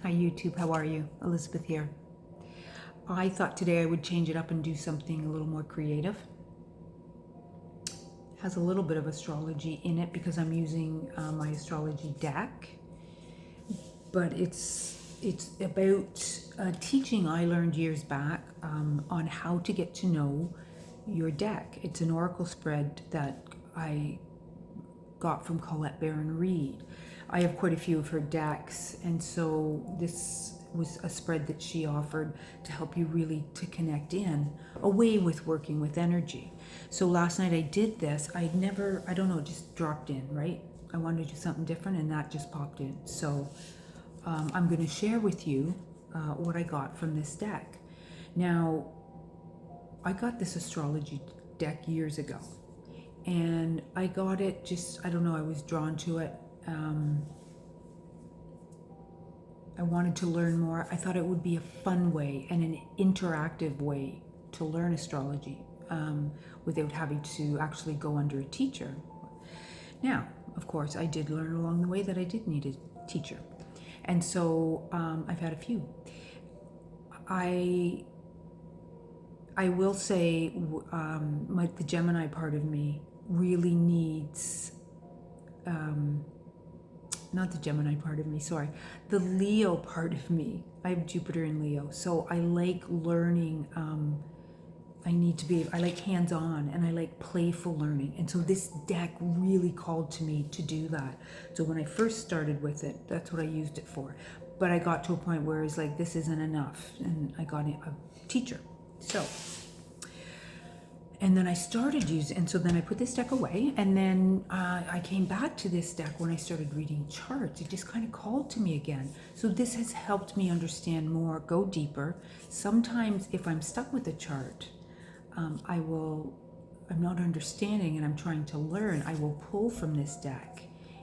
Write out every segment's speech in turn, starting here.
Hi YouTube, how are you? Elizabeth here. I thought today I would change it up and do something a little more creative. Has a little bit of astrology in it because I'm using my astrology deck, but it's about teaching I learned years back on how to get to know your deck. It's an oracle spread that I got from Colette Baron Reid. I have quite a few of her decks, and so this was a spread that she offered to help you really to connect in away with working with energy. So last night I did this. I don't know, it just dropped in, right? I wanted to do something different and that just popped in. So I'm going to share with you what I got from this deck. Now, I got this astrology deck years ago, and I got it just, I don't know, I was drawn to it. I wanted to learn more. I thought it would be a fun way and an interactive way to learn astrology without having to actually go under a teacher. Now, of course, I did learn along the way that I did need a teacher. And so I've had a few. I will say the Gemini part of me really needs, not the Gemini part of me, sorry, the Leo part of me. I have Jupiter in Leo, so I like learning. I like hands-on and I like playful learning. And so this deck really called to me to do that. So when I first started with it, that's what I used it for. But I got to a point where it's like, this isn't enough. And I got a teacher. And then I started using, and so then I put this deck away, and then I came back to this deck when I started reading charts. It just kind of called to me again. So this has helped me understand more, go deeper. Sometimes if I'm stuck with a chart, I'm not understanding and I'm trying to learn, I will pull from this deck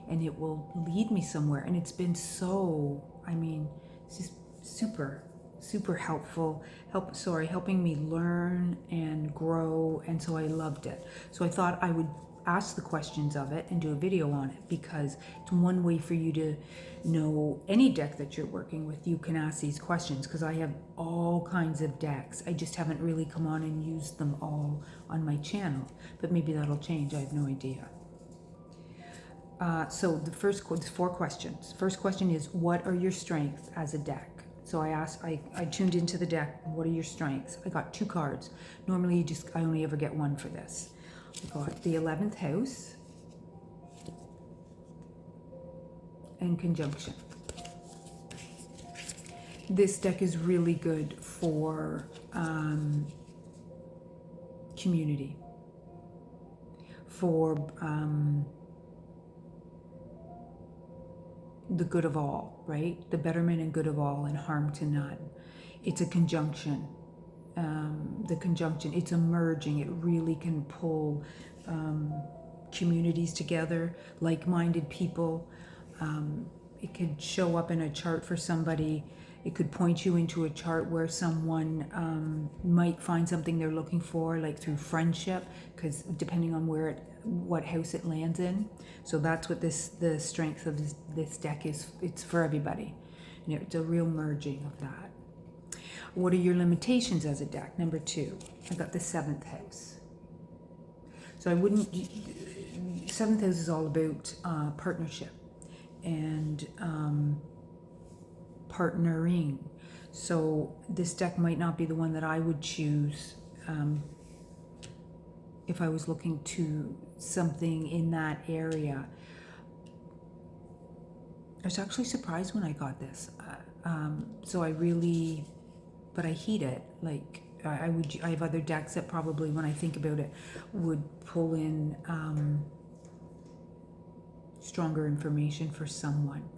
and it will lead me somewhere. And it's been so, it's just super helpful, helping me learn and grow. And so I loved it. So I thought I would ask the questions of it and do a video on it, because it's one way for you to know any deck that you're working with. You can ask these questions because I have all kinds of decks. I just haven't really come on and used them all on my channel, but maybe that'll change. I have no idea. So there's 4 questions. First question is, what are your strengths as a deck? So I tuned into the deck, what are your strengths? I got 2 cards. Normally I only ever get 1 for this. I got the 11th house and conjunction. This deck is really good for community, for the good of all, right? The betterment and good of all and harm to none. It's a conjunction. The conjunction, it's a merging. It really can pull communities together, like-minded people. It could show up in a chart for somebody. It could point you into a chart where someone might find something they're looking for, like through friendship, because depending on what house it lands in. So that's what the strength of this deck is. It's for everybody. It's a real merging of that. What are your limitations as a deck? Number 2, I got the 7th house. So 7th house is all about partnership and partnering. So this deck might not be the one that I would choose if I was looking to something in that area. I was actually surprised when I got this. But I heed it. Like I have other decks that probably, when I think about it, would pull in stronger information for someone.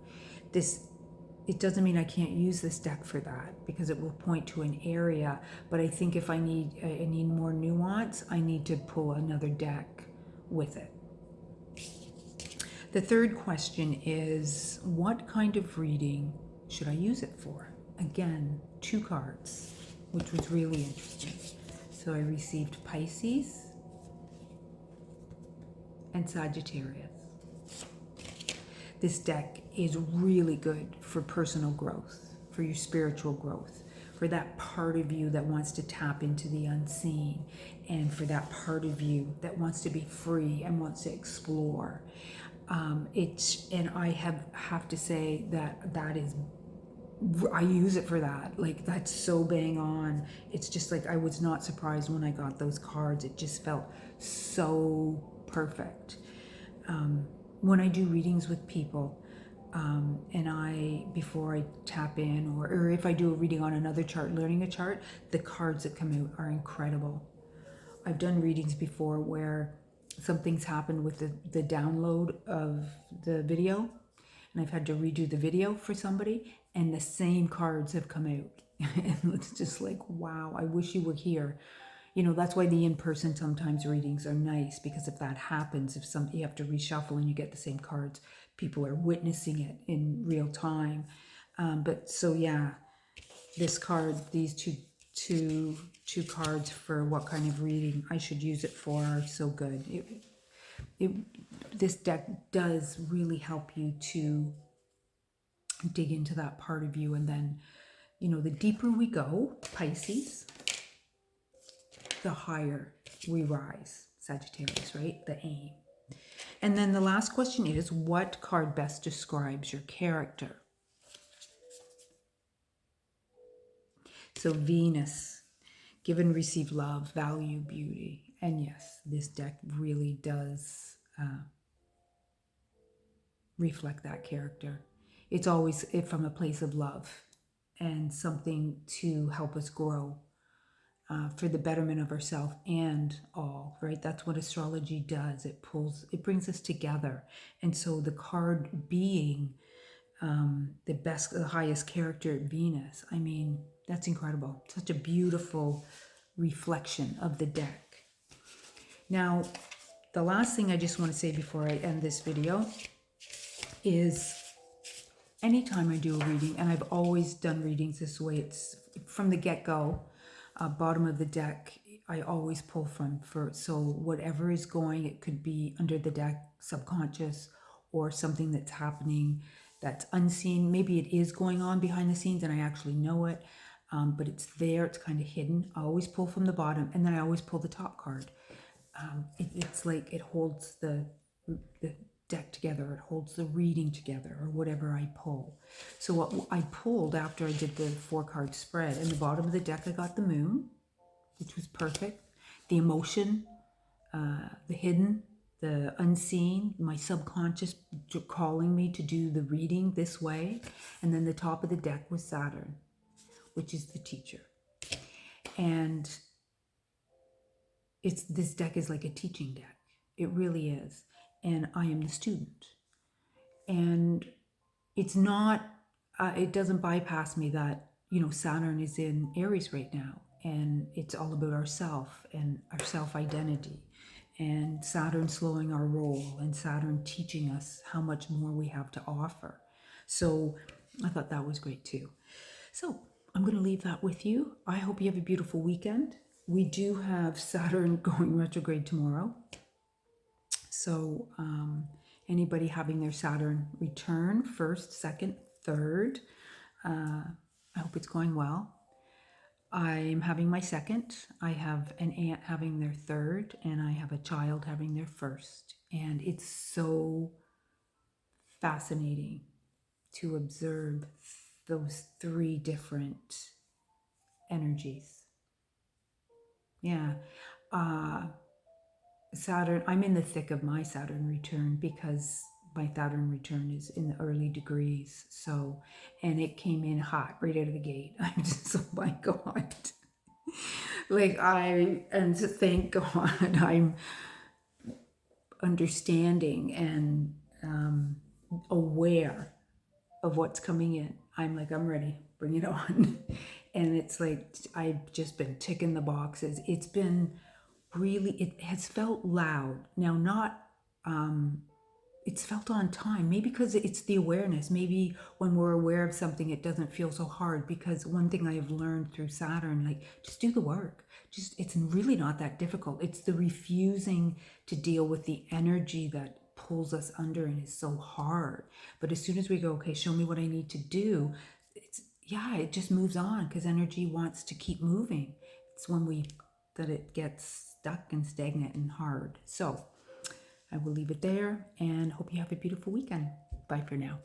It doesn't mean I can't use this deck for that, because it will point to an area. But I think if I need more nuance, I need to pull another deck with it. The third question is, what kind of reading should I use it for? Again, 2 cards, which was really interesting. So I received Pisces and Sagittarius. This deck is really good for personal growth, for your spiritual growth, for that part of you that wants to tap into the unseen, and for that part of you that wants to be free and wants to explore. And I have to say that is, I use it for that. Like, that's so bang on. It's just like, I was not surprised when I got those cards. It just felt so perfect. When I do readings with people, and before I tap in, or if I do a reading on another chart, learning a chart, the cards that come out are incredible. I've done readings before where something's happened with the download of the video, and I've had to redo the video for somebody, and the same cards have come out. And it's just like, wow, I wish you were here. You know, that's why the in-person sometimes readings are nice, because if that happens, if you have to reshuffle and you get the same cards, people are witnessing it in real time. But so yeah, this card, these two cards for what kind of reading I should use it for are so good. This deck does really help you to dig into that part of you. And then, you know, the deeper we go, Pisces, the higher we rise, Sagittarius, right? The aim. And then the last question is, what card best describes your character? So Venus, give and receive love, value, beauty. And yes, this deck really does reflect that character. It's always from a place of love and something to help us grow for the betterment of ourselves and all, right? That's what astrology does. It brings us together. And so the card being the highest character, Venus, I mean, that's incredible. Such a beautiful reflection of the deck. Now, the last thing I just want to say before I end this video is, anytime I do a reading, and I've always done readings this way, it's from the get-go, bottom of the deck, I always pull from. So whatever is going, it could be under the deck, subconscious, or something that's happening that's unseen. Maybe it is going on behind the scenes and I actually know it, but it's there, it's kind of hidden. I always pull from the bottom, and then I always pull the top card. It's like it holds the deck together, it holds the reading together, or whatever I pull. So what I pulled after I did the 4-card spread, in the bottom of the deck I got the moon, which was perfect. The emotion, the hidden, the unseen, my subconscious calling me to do the reading this way. And then the top of the deck was Saturn, which is the teacher. And this deck is like a teaching deck. It really is. And I am the student. And it's not, it doesn't bypass me that, you know, Saturn is in Aries right now, and it's all about ourself and our self-identity, and Saturn slowing our roll, and Saturn teaching us how much more we have to offer. So I thought that was great too. So I'm going to leave that with you. I hope you have a beautiful weekend. We do have Saturn going retrograde tomorrow. So anybody having their Saturn return, 1st, 2nd, 3rd, I hope it's going well. I'm having my 2nd. I have an aunt having their 3rd, and I have a child having their 1st. And it's so fascinating to observe those 3 different energies. Yeah. Saturn, I'm in the thick of my Saturn return, because my Saturn return is in the early degrees. So, and it came in hot right out of the gate. I'm just, oh my God. And to thank God I'm understanding and aware of what's coming in. I'm like, I'm ready, bring it on. And it's like, I've just been ticking the boxes. It's been really, it has felt loud. Now, not, it's felt on time, maybe because it's the awareness. Maybe when we're aware of something, it doesn't feel so hard, because one thing I have learned through Saturn, like, just do the work. It's really not that difficult. It's the refusing to deal with the energy that pulls us under and is so hard. But as soon as we go, okay, show me what I need to do, it just moves on because energy wants to keep moving. It's when that it gets stuck and stagnant and hard. So I will leave it there and hope you have a beautiful weekend. Bye for now.